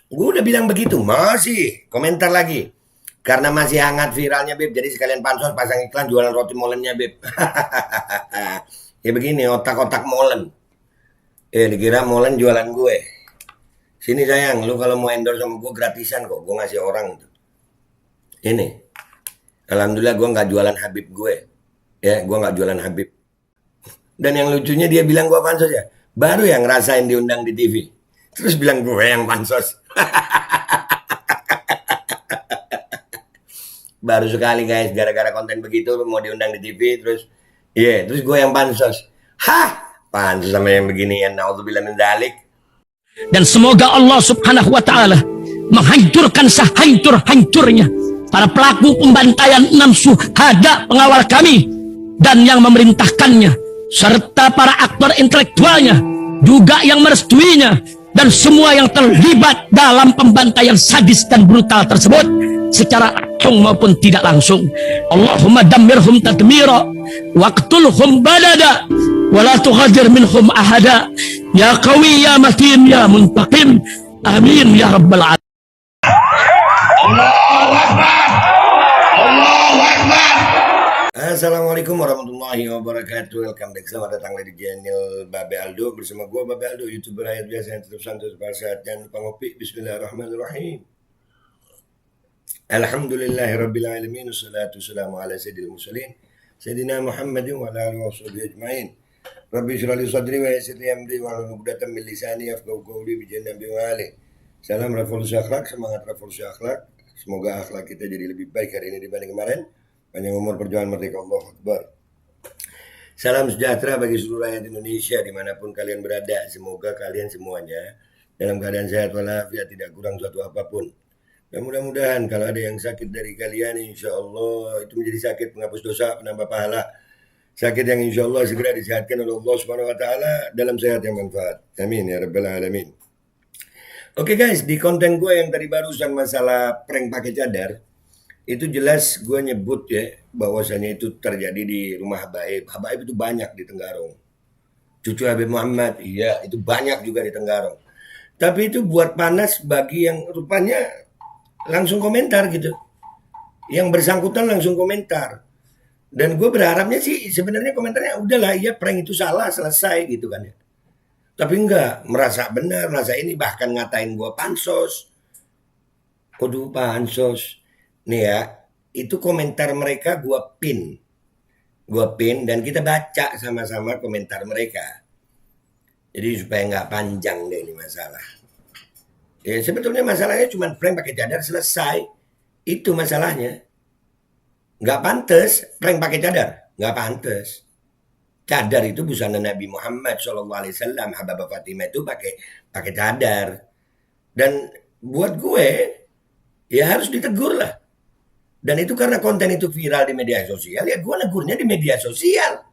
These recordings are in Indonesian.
Gue udah bilang begitu, masih komentar lagi. Karena masih hangat viralnya, Beb. Jadi sekalian pansos pasang iklan jualan roti molennya, Beb. Ya begini, otak-otak molen. Dikira molen jualan gue. Sini sayang, lu kalau mau endorse sama gue gratisan kok. Gue ngasih orang. Ini, alhamdulillah gue nggak jualan Habib gue. Ya, gue nggak jualan Habib. Dan yang lucunya dia bilang gue pansos ya. Baru yang ngerasain diundang di TV. Terus bilang gue yang pansos. Baru sekali guys, gara-gara konten begitu mau diundang di TV terus terus gue yang pansos. Hah, pansos sama yang beginian, naudzubillah min dzalik. Dan semoga Allah Subhanahu wa taala menghancurkan sehancur-hancurnya para pelaku pembantaian 6 syuhada pengawal kami dan yang memerintahkannya, serta para aktor intelektualnya juga yang merestuinya, dan semua yang terlibat dalam pembantaian sadis dan brutal tersebut secara langsung maupun tidak langsung. Allahumma dammirhum tadmira waqtulhum badada wala tughadir minhum ahada ya qawi ya matin ya muntaqim amin ya rabbal alamin. Allahu Akbar. Allahu Akbar. Assalamualaikum warahmatullahi wabarakatuh. Welcome back, selamat datang di channel Babe Aldo. Bersama gue Babe Aldo, YouTuber rakyat biasa yang tetap santai sehat. Jangan lupa ngopi. Bismillahirrahmanirrahim. Alhamdulillahirrabbilalamin. Wassalatu wassalamu ala sayyidil mursalin Sayyidina Muhammadin wa ala alihi washabihi ajmain. Rabbi shrah li sadri wa yassir li amri wahlul 'uqdatam min lisani yafqahu qawli bi jannabi wa ali. Salam revolusi akhlak, semangat revolusi akhlak. Semoga akhlak kita jadi lebih baik hari ini dibanding kemarin. Panjang umur, perjuangan merdeka, Allahu Akbar. Salam sejahtera bagi seluruh rakyat Indonesia dimanapun kalian berada. Semoga kalian semuanya dalam keadaan sehat walafiat, tidak kurang suatu apapun. Dan mudah-mudahan kalau ada yang sakit dari kalian, insya Allah itu menjadi sakit penghapus dosa, penambah pahala. Sakit yang insya Allah segera disehatkan oleh Allah Subhanahu Wa Taala dalam sehat yang manfaat. Amin ya Rabbal Alamin. Oke guys, di konten gue yang tadi barusan masalah prank pakai cadar, itu jelas gue nyebut ya bahwasanya itu terjadi di rumah Habaib. Habaib itu banyak di Tenggarong. Cucu Habib Muhammad, iya itu banyak juga di Tenggarong. Tapi itu buat panas bagi yang rupanya langsung komentar gitu. Yang bersangkutan langsung komentar. Dan gue berharapnya sih sebenarnya komentarnya udahlah, iya prank itu salah, selesai gitu kan ya. Tapi enggak, merasa benar, merasa ini, bahkan ngatain gue pansos. Waduh pansos. Nih ya, itu komentar mereka gue pin. Gue pin dan kita baca sama-sama komentar mereka. Jadi supaya nggak panjang deh ini masalah. Ya sebetulnya masalahnya cuma prank pakai cadar, selesai. Itu masalahnya. Nggak pantas prank pakai cadar, nggak pantas. Cadar itu busana Nabi Muhammad SAW, Habibah Fatimah itu pakai cadar. Dan buat gue ya harus ditegur lah. Dan itu karena konten itu viral di media sosial, ya gue negurnya di media sosial.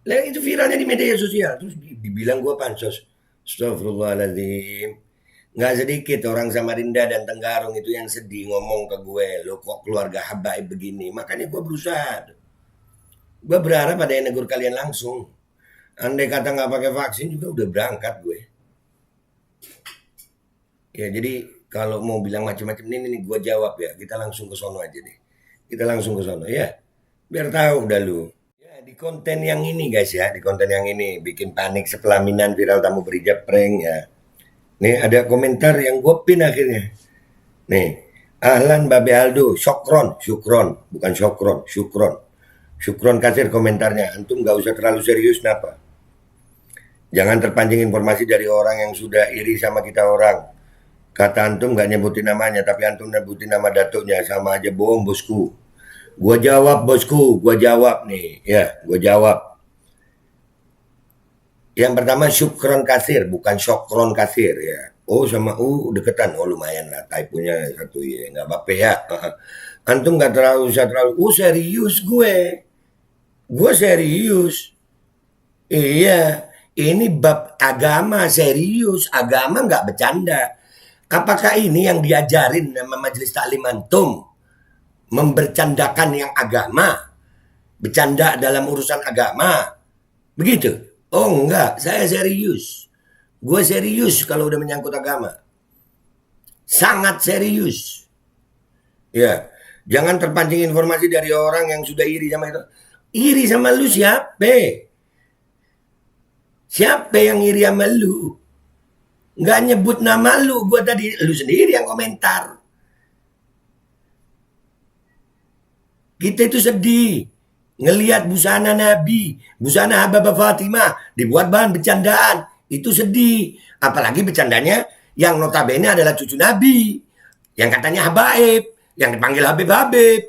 Lah itu viralnya di media sosial, terus dibilang gue pansos. Astagfirullahaladzim. Nggak sedikit orang Samarinda dan Tenggarong itu yang sedih ngomong ke gue, lo kok keluarga Habaib begini. Makanya gue berusaha. Gue berharap ada yang negur kalian langsung. Andai kata nggak pakai vaksin juga udah berangkat gue. Ya jadi kalau mau bilang macam-macam ini gue jawab ya. Kita langsung ke sono aja deh. Kita langsung ke sono ya. Biar tahu dah lu. Ya di konten yang ini guys ya. Di konten yang ini bikin panik sepelaminan viral tamu berhijab prank ya. Nih ada komentar yang gue pin akhirnya. Nih. Ahlan Babe Aldo. Syukron. Bukan syukron. Syukron kasir komentarnya. Antum gak usah terlalu serius kenapa. Jangan terpancing informasi dari orang yang sudah iri sama kita orang. Kata antum gak nyebutin namanya, tapi antum nyebutin nama datuknya, sama aja bohong bosku. Gua jawab bosku, gua jawab nih, ya, gua jawab. Yang pertama syukron kasir, bukan syokron kasir ya. Oh sama deketan, oh lumayan lah, typonya satu ya, nggak apa-apa ya. Antum nggak terlalu serius gue serius. Iya, ini bab agama serius, agama nggak bercanda. Apakah ini yang diajarin sama majelis taklim antum? Membercandakan yang agama? Bercanda dalam urusan agama? Begitu? Oh enggak, saya serius. Gue serius kalau udah menyangkut agama. Sangat serius. Ya, jangan terpancing informasi dari orang yang sudah iri sama itu. Iri sama lu siapa? Siapa yang iri sama lu? Nggak nyebut nama lu. Gue tadi, lu sendiri yang komentar. Kita itu sedih. Ngelihat busana Nabi, busana Habibah Fatimah, dibuat bahan bercandaan. Itu sedih. Apalagi bercandanya yang notabene adalah cucu Nabi. Yang katanya Habaib. Yang dipanggil Habib-Habib.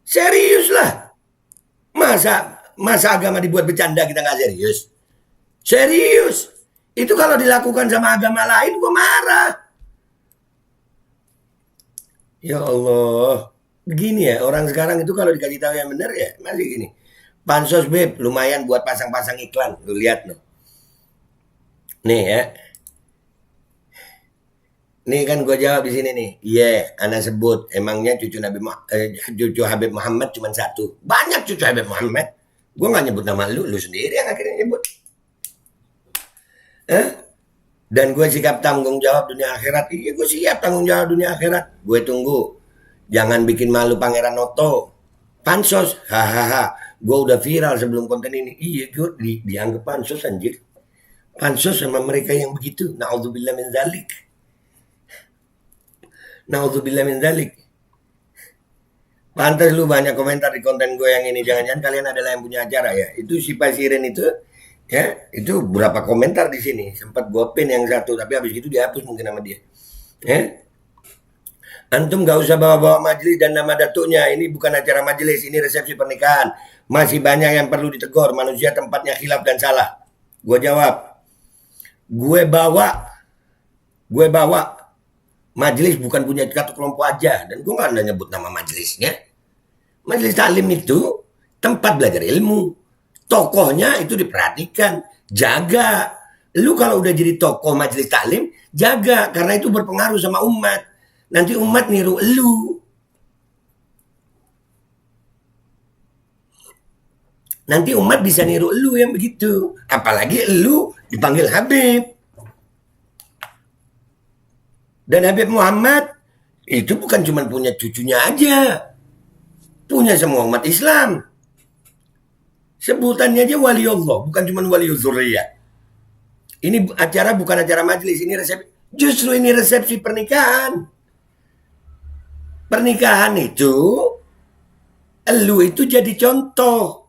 Serius lah. Masa agama dibuat bercanda kita nggak serius? Serius. Itu kalau dilakukan sama agama lain gue marah. Ya Allah. Begini ya, orang sekarang itu kalau dikasih tahu yang benar ya masih gini. Pansos beb, lumayan buat pasang-pasang iklan. Lu lihat loh. Nih ya. Nih kan gue jawab di sini nih. Iya, anak sebut emangnya cucu cucu Habib Muhammad cuma satu. Banyak cucu Habib Muhammad. Gue nggak nyebut nama lu sendiri yang akhirnya nyebut. Dan gue sikap tanggung jawab dunia akhirat. Iya, gue siap tanggung jawab dunia akhirat. Gue tunggu. Jangan bikin malu Pangeran Noto. Pansos, hahaha. Gue udah viral sebelum konten ini. Iya, gue dianggap pansos anjir. Pansos sama mereka yang begitu. Na'udzubillah min dzalik. Na'udzubillah min dzalik. Pantas lu banyak komentar di konten gue yang ini. Jangan-jangan kalian adalah yang punya acara ya. Itu si Pasiren itu, ya, itu berapa komentar di sini. Sempat gue pin yang satu, tapi habis itu dihapus mungkin sama dia. Ya. Antum gak usah bawa-bawa majelis dan nama datuknya. Ini bukan acara majelis, ini resepsi pernikahan. Masih banyak yang perlu ditegur. Manusia tempatnya khilaf dan salah. Gue jawab. Gue bawa majelis bukan punya satu kelompok aja. Dan gue gak ada nyebut nama majelisnya. Majelis taklim itu tempat belajar ilmu. Tokohnya itu diperhatikan. Jaga. Lu kalau udah jadi tokoh majelis taklim, jaga. Karena itu berpengaruh sama umat. Nanti umat niru elu. Nanti umat bisa niru elu yang begitu. Apalagi elu dipanggil Habib. Dan Habib Muhammad itu bukan cuma punya cucunya aja. Punya semua umat Islam. Sebutannya aja wali Allah. Bukan cuma wali dzurriyyah. Ini acara bukan acara majelis. Ini resepsi. Justru ini resepsi pernikahan. Pernikahan itu, elu itu jadi contoh.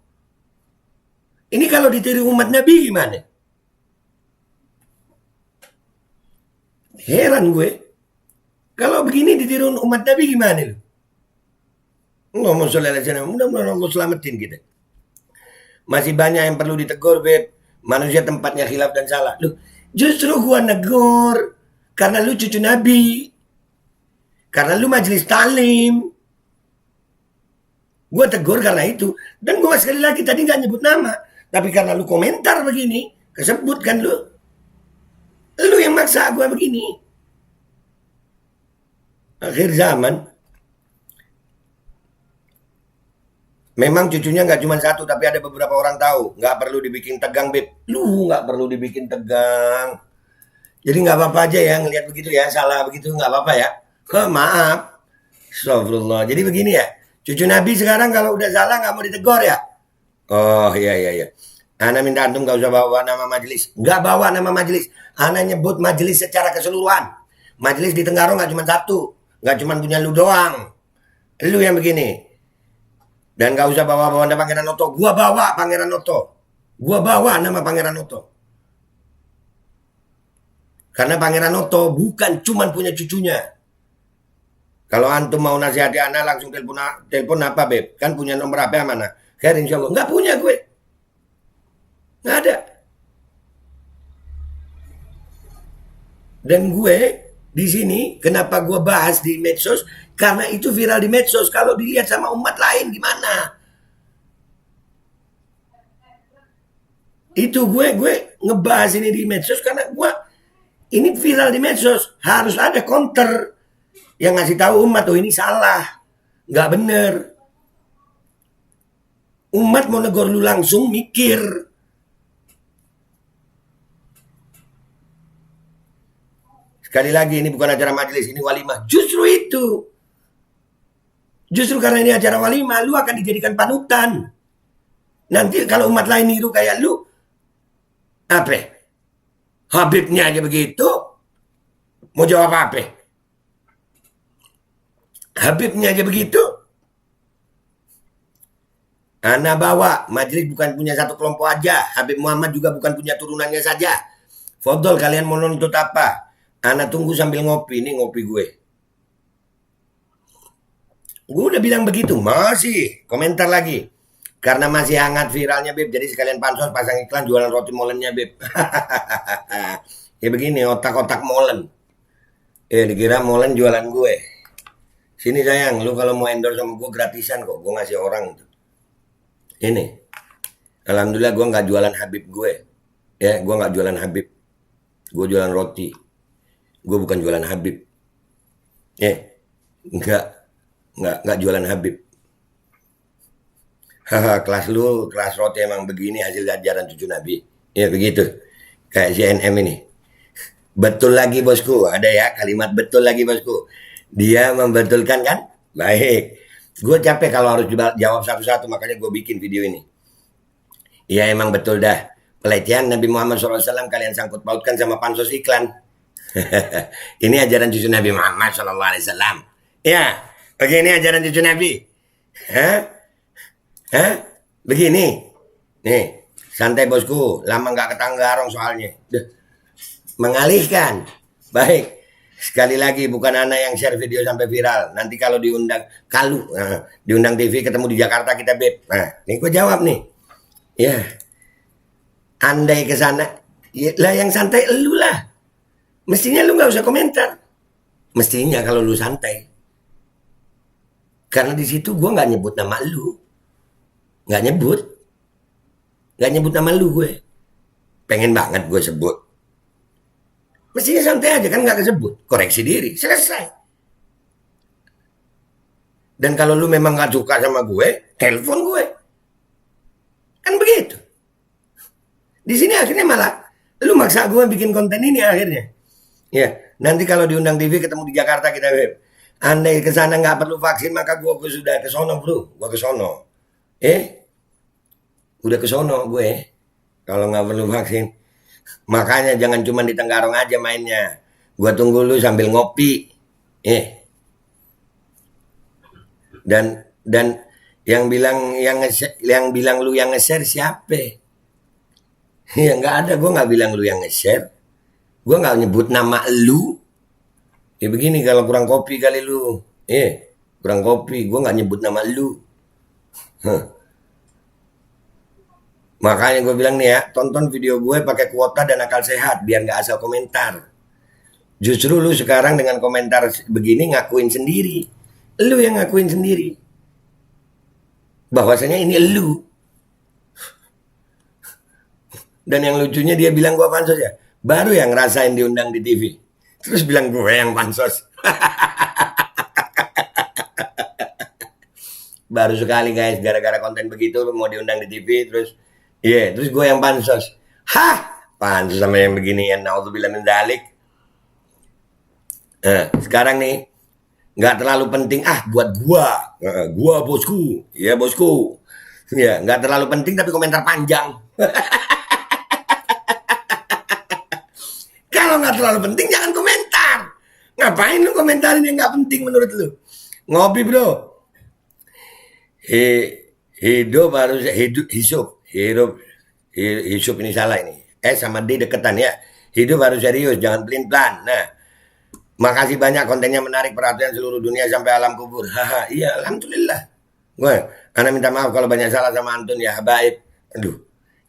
Ini kalau ditiru umat Nabi gimana? Heran gue. Kalau begini ditiru umat Nabi gimana? Allahumma sholli ala sayyidina, mudah-mudahan Allah selamatin kita. Masih banyak yang perlu ditegur, beb. Manusia tempatnya khilaf dan salah. Loh, justru gua negur karena lu cucu Nabi. Karena lu majelis taklim. Gue tegur karena itu. Dan gue sekali lagi tadi gak nyebut nama. Tapi karena lu komentar begini, kesebut kan lu. Lu yang maksa gue begini. Akhir zaman. Memang cucunya gak cuma satu, tapi ada beberapa orang tahu. Gak perlu dibikin tegang, beb. Lu gak perlu dibikin tegang. Jadi gak apa-apa aja ya ngelihat begitu ya. Salah begitu gak apa-apa ya. Maaf. Astagfirullah. Jadi begini ya. Cucu Nabi sekarang kalau udah salah gak mau ditegur ya? Oh iya. Ana minta antum gak usah bawa nama majelis. Gak bawa nama majelis. Ana nyebut majelis secara keseluruhan. Majelis di Tenggaro gak cuma satu. Gak cuma punya lu doang. Lu yang begini. Dan gak usah bawa-bawa nama Pangeran Noto. Gua bawa Pangeran Noto. Gua bawa nama Pangeran Noto. Karena Pangeran Noto bukan cuma punya cucunya. Kalau antum mau nasihati anak langsung telepon apa beb? Kan punya nomor apa mana? Khair insya Allah. Nggak punya gue. Nggak ada. Dan gue di sini kenapa gue bahas di medsos? Karena itu viral di medsos. Kalau dilihat sama umat lain gimana? Itu gue ngebahas ini di medsos karena gue ini viral di medsos. Harus ada counter yang ngasih tahu umat, oh ini salah, nggak bener. Umat mau negor lu langsung mikir. Sekali lagi, ini bukan acara majelis, ini walimah. Justru itu. Justru karena ini acara walimah, lu akan dijadikan panutan. Nanti kalau umat lain niru kayak lu, apa? Habibnya aja begitu. Mau jawab apa? Habibnya aja begitu. Ana bawa, majelis bukan punya satu kelompok aja. Habib Muhammad juga bukan punya turunannya saja. Fodol, kalian mau nuntut apa? Ana tunggu sambil ngopi. Ini ngopi gue. Gue udah bilang begitu. Masih. Komentar lagi. Karena masih hangat viralnya, Beb. Jadi sekalian pansos pasang iklan jualan roti molennya, Beb. Ya begini, otak-otak molen. Dikira molen jualan gue. Sini sayang, lu kalau mau endorse sama gue gratisan kok. Gue ngasih orang. Ini. Alhamdulillah gue gak jualan Habib gue. Ya, gue gak jualan Habib. Gue jualan roti. Gue bukan jualan Habib. Enggak jualan Habib. Haha, kelas lu, kelas roti emang begini hasil ajaran cucu Nabi. Ya begitu. Kayak CNM ini. Betul lagi bosku. Ada ya kalimat betul lagi bosku. Dia membetulkan kan? Baik. Gue capek kalau harus jawab satu-satu, makanya gue bikin video ini. Iya emang betul dah. Pelecehan Nabi Muhammad SAW kalian sangkut pautkan sama pansos iklan. Ini ajaran cucu Nabi Muhammad SAW. Ya, begini ajaran cucu Nabi. Hah? Begini. Nih, santai bosku. Lama gak ketanggarong soalnya. Mengalihkan. Baik. Sekali lagi bukan Ana yang share video sampai viral. Nanti kalau diundang diundang TV ketemu di Jakarta kita Beb. Nah, ini gue jawab nih. Ya. Andai ke sana, ya, lah yang santai lu lah. Mestinya lu nggak usah komentar. Mestinya kalau lu santai. Karena di situ gue nggak nyebut nama lu. Nggak nyebut nama lu gue. Pengen banget gue sebut. Mestinya santai aja kan nggak kesebut. Koreksi diri, selesai. Dan kalau lu memang nggak suka sama gue, telepon gue. Kan begitu. Di sini akhirnya malah lu maksa gue bikin konten ini akhirnya. Ya, nanti kalau diundang TV ketemu di Jakarta kita Beb. Andai ke sana nggak perlu vaksin maka gue sudah ke sono bro. Gue ke sono. Udah ke sono gue. Kalau nggak perlu vaksin. Makanya jangan cuma di Tenggarong aja mainnya. Gua tunggu lu sambil ngopi. Dan yang bilang lu yang nge-share siapa? Ya nggak ada, gua nggak bilang lu yang nge-share. Gua nggak nyebut nama lu. Ya begini kalau kurang kopi kali lu. Kurang kopi, gua nggak nyebut nama lu. Makanya gue bilang nih ya, tonton video gue pakai kuota dan akal sehat biar nggak asal komentar. Justru lu sekarang dengan komentar begini ngakuin sendiri. Lu yang ngakuin sendiri. Bahwasanya ini lu. Dan yang lucunya dia bilang gue pansos ya. Baru yang ngerasain diundang di TV. Terus bilang gue yang pansos. Baru sekali guys, gara-gara konten begitu mau diundang di TV terus terus gue yang pansos. Pansos sama yang beginian. Naudzubillah min dzalik. Sekarang nih nggak terlalu penting buat gua bosku. Ya bosku. Ya, nggak terlalu penting tapi komentar panjang. Kalau nggak terlalu penting jangan komentar. Ngapain lu komentarin yang nggak penting menurut lu? Ngopi bro. Hidup harus hidup ini salah ini. Sama D deketan ya. Hidup harus serius, jangan pelin-pelan. Nah, makasih banyak kontennya menarik perhatian seluruh dunia sampai alam kubur. Iya, alhamdulillah. Ana minta maaf kalau banyak salah sama Antun ya, habaib. Aduh.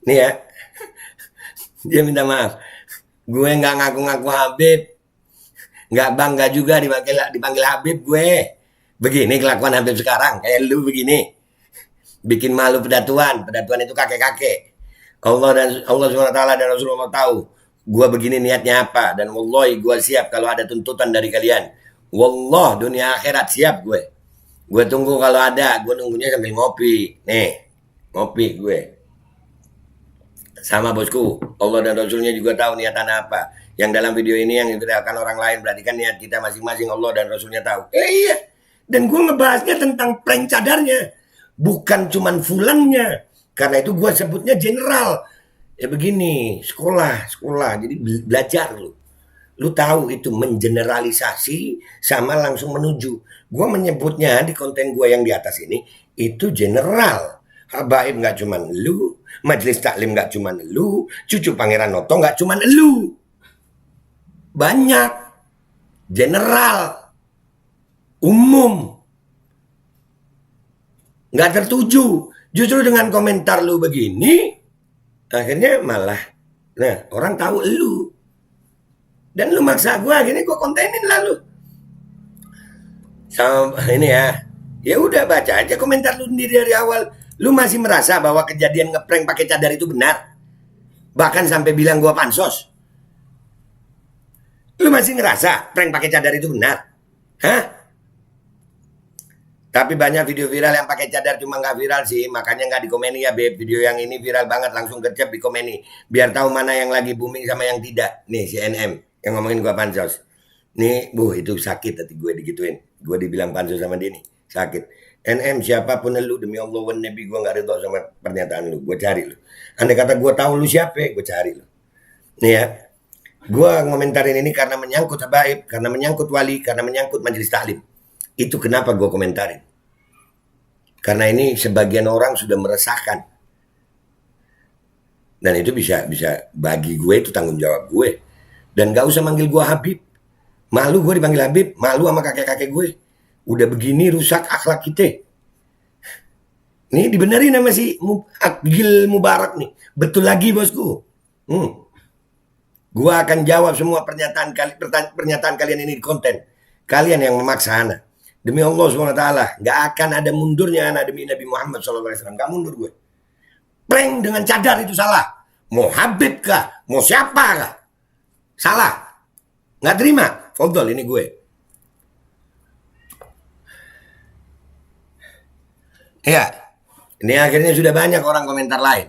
Nih ya. Dia minta maaf. Gue nggak ngaku-ngaku Habib. Nggak bangga juga dipanggil Habib gue. Begini kelakuan Habib sekarang. Kayak lu begini. Bikin malu pedatuan. Pedatuan itu kakek-kakek. Allah SWT dan Rasulullah tahu. Gua begini niatnya apa. Dan wallahi gua siap kalau ada tuntutan dari kalian. Wallah dunia akhirat siap gue. Gue tunggu kalau ada. Gue nunggunya sambil ngopi. Nih. Ngopi gue. Sama bosku, Allah dan Rasulnya juga tahu niatan apa. Yang dalam video ini yang diteriakan orang lain, berarti kan niat kita masing-masing, Allah dan Rasulnya tahu. Iya, dan gue ngebahasnya tentang prank cadarnya, bukan cuman fulannya. Karena itu gue sebutnya general. Ya begini, sekolah, jadi belajar lu. Lu tahu itu mengeneralisasi sama langsung menuju. Gue menyebutnya di konten gue yang di atas ini, itu general. Habaib nggak cuman lu, majelis taklim nggak cuman lu, cucu Pangeran Noto nggak cuman lu. Banyak. General. Umum. Nggak tertuju. Justru dengan komentar lu begini, akhirnya malah, nah orang tahu lu. Dan lu maksa gue, akhirnya gue kontenin lalu. Sama ini ya udah baca aja komentar lu sendiri dari awal. Lu masih merasa bahwa kejadian ngeprank pakai cadar itu benar? Bahkan sampai bilang gua pansos. Lu masih ngerasa prank pakai cadar itu benar? Hah? Tapi banyak video viral yang pakai cadar cuma nggak viral sih, makanya nggak dikomeni ya Beb. Video yang ini viral banget, langsung gercep dikomeni. Biar tahu mana yang lagi booming sama yang tidak. Nih si NM yang ngomongin gua pansos. Nih, itu sakit hati gue digituin. Gue dibilang pansos sama dia nih, sakit. NM siapapun lu, demi Allah wan Nabi, gue gak reda sama pernyataan lu. Gue cari lu. Andai kata gue tahu lu siapa, gue cari lu. Nih ya, gue ngomentarin ini karena menyangkut habaib, karena menyangkut wali, karena menyangkut majelis taklim. Itu kenapa gue komentarin. Karena ini sebagian orang sudah meresahkan. Dan itu bisa bagi gue itu tanggung jawab gue. Dan gak usah manggil gue Habib. Malu gue dipanggil Habib, malu sama kakek-kakek gue. Udah begini rusak akhlak kita. Nih dibenerin sama si Agil Mubarak nih. Betul lagi bosku. Gua akan jawab semua pernyataan kalian ini di konten. Kalian yang memaksa anak. Demi Allah SWT, gak akan ada mundurnya anak demi Nabi Muhammad SAW. Gak mundur gue. Prank dengan cadar itu salah. Mau Habib kah? Mau siapa kah? Salah. Gak terima. Fodol ini gue. Ya, ini akhirnya sudah banyak orang komentar lain.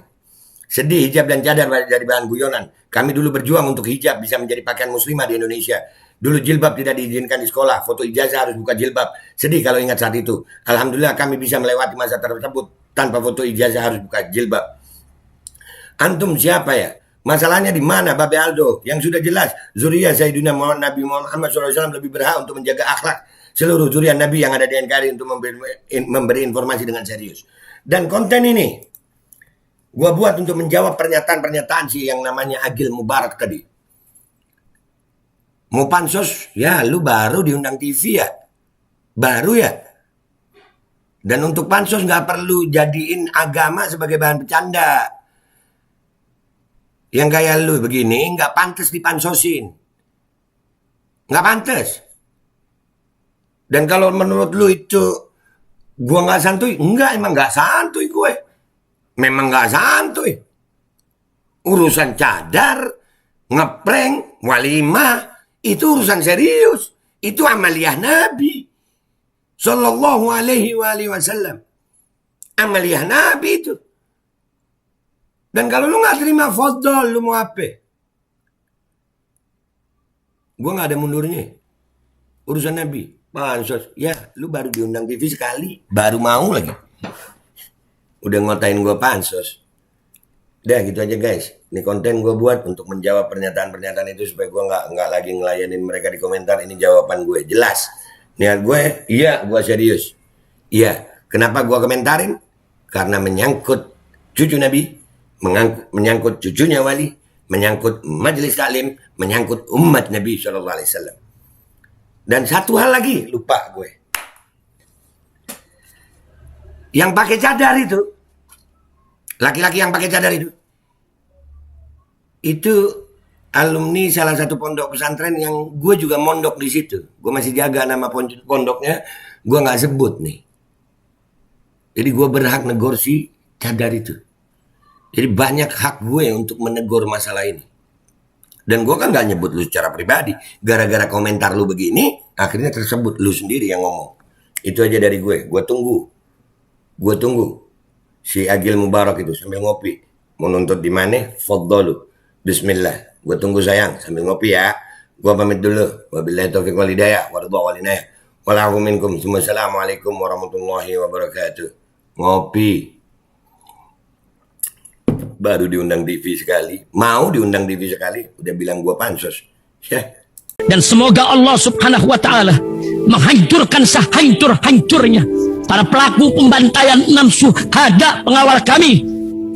Sedih hijab dan cadar jadi bahan guyonan. Kami dulu berjuang untuk hijab bisa menjadi pakaian muslimah di Indonesia. Dulu jilbab tidak diizinkan di sekolah. Foto ijazah harus buka jilbab. Sedih kalau ingat saat itu. Alhamdulillah kami bisa melewati masa tersebut tanpa foto ijazah harus buka jilbab. Antum siapa ya? Masalahnya di mana Babe Aldo? Yang sudah jelas zuriyah Sayyidina Nabi Muhammad SAW lebih berhak untuk menjaga akhlak seluruh zuriat Nabi yang ada di NKRI untuk memberi informasi dengan serius. Dan konten ini gua buat untuk menjawab pernyataan-pernyataan si yang namanya Agil Mubarak tadi. Mau pansos? Ya, lu baru diundang TV ya? Baru ya? Dan untuk pansos nggak perlu jadiin agama sebagai bahan bercanda. Yang kayak lu begini nggak pantas dipansosin. Nggak pantas. Dan kalau menurut lu itu gua nggak santuy, enggak, emang nggak santuy gue. Memang nggak santuy. Urusan cadar, ngeprank, walimah, itu urusan serius. Itu amaliyah Nabi Sallallahu alaihi wasallam. Amaliyah Nabi itu. Dan kalau lu nggak terima fadol, lu mau apa? Gue nggak ada mundurnya. Urusan Nabi. Pansos, ya lu baru diundang TV sekali, baru mau lagi. Udah ngotain gue pansos. Udah gitu aja guys. Ini konten gue buat untuk menjawab pernyataan-pernyataan itu supaya gue nggak lagi ngelayanin mereka di komentar. Ini jawaban gue jelas. Niat gue, iya gue serius. Iya. Kenapa gue komentarin? Karena menyangkut cucu Nabi, menyangkut cucunya wali, menyangkut majelis taklim, menyangkut umat Nabi SAW. Dan satu hal lagi, lupa gue. Yang pakai cadar itu, laki-laki yang pakai cadar itu alumni salah satu pondok pesantren yang gue juga mondok di situ. Gue masih jaga nama pondoknya, gue nggak sebut nih. Jadi gue berhak negor si cadar itu. Jadi banyak hak gue untuk menegur masalah ini. Dan gue kan gak nyebut lu secara pribadi. Gara-gara komentar lu begini, akhirnya tersebut lu sendiri yang ngomong. Itu aja dari gue. Gue tunggu si Agil Mubarak itu sambil ngopi. nuntut di mana? Faddalu. Bismillah. Gue tunggu sayang sambil ngopi ya. Gue pamit dulu. Wabillahi taufiq wal hidayah. Waridha wal inayah. Walafu minkum. Assalamualaikum warahmatullahi wabarakatuh. Ngopi. Baru diundang TV sekali. Mau diundang TV sekali. Udah bilang gue pansos. Ya. Dan semoga Allah subhanahu wa ta'ala menghancurkan sehancur-hancurnya para pelaku pembantaian 6 syuhada pengawal kami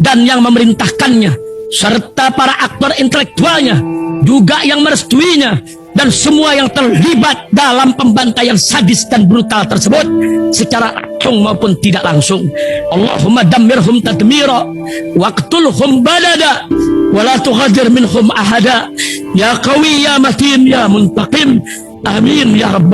dan yang memerintahkannya, serta para aktor intelektualnya juga yang merestuinya, dan semua yang terlibat dalam pembantaian sadis dan brutal tersebut secara langsung maupun tidak langsung. Allahumma dammirhum tadmira waqtulhum balada wala tughadir minhum ahada ya qawi ya matin ya muntaqim. Amin ya rabbal